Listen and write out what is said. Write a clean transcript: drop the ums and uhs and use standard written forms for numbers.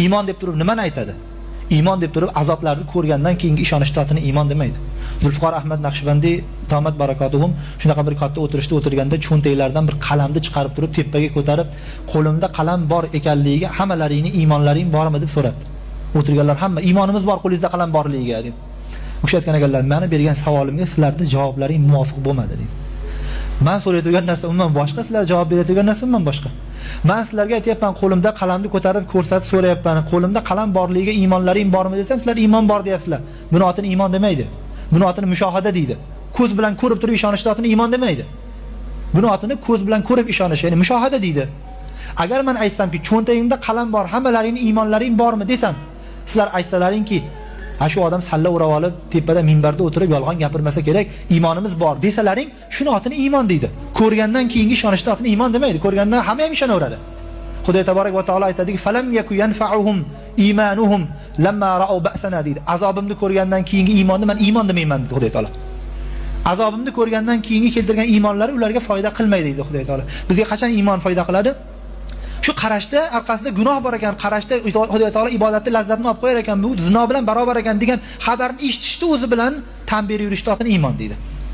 Iymon deb turib nimani aytadi? Iymon deb turib azoblarni ko'rgandan keyingi ishonish totini iymon demaydi. Zulfiqor Ahmad Naqshbandiy Tomat barakatuhum shunaqa bir katta o'tirishda o'tirganda cho'ntaklaridan bir qalamni chiqarib turib tepaga ko'tarib, qo'limda qalam bor ekanligiga hammalaringning iymonlaring bormi deb so'radi. O'tirganlar hamma iymonimiz bor, qo'lingizda qalam borligiga deb. O'sha aytgan ekanlar, meni bergan savolimga sizlarning javoblaring muvofiq bo'lmadi dedi. Men so'rayotgan narsa umuman boshqa, sizlar javob berayotgan narsa umuman boshqa. Men sizlarga aytayapman, qo'limda qalamni ko'tarib ko'rsatib so'rayapman, qo'limda qalam borligiga iymonlaring bormi desam, sizlar iymon bor deyapsizlar. Buni otini iymon demaydi. Buni otini mushohada deydi. Ko'z bilan ko'rib turib ishonish otini iymon demaydi. Buni otini ko'z bilan ko'rib ishonish, ya'ni mushohada deydi. Agar men aytsamki, cho'ntagimda qalam bor, hammalaringning iymonlaring bormi desam, sizlar aytsalaringki, ha shu odam salla o'rab olib, tepada minbarda o'tirib yolg'on gapirmasa kerak, iymonimiz bor desalaring, shuni otini iymon deydi. Ko'rgandan keyingi ishonishni otini iymon demaydi. Ko'rgandan hamma ham ishonaveradi. Xudo tabarak va taolo aytadiki, "Falam yaku yanfa'uhum imanuhum lamma ra'u ba'sana" deydi. Azobimni ko'rgandan keyingi iymonni men iymon demayman dedi Xudo taolo. Azobimni ko'rgandan keyingi keltirgan iymonlari ularga foyda qilmaydi deydi Xudo taolo. Bizga qachon iymon foyda qiladi? Shu qarashda orqasida gunoh bor ekan, qarashda Xudo taolo ibodatni lazzatini olib qo'yar ekan, bu zino bilan barobar ekan degan xabarni eshitishdi o'zi bilan tan berib yurishni otini iymon deydi.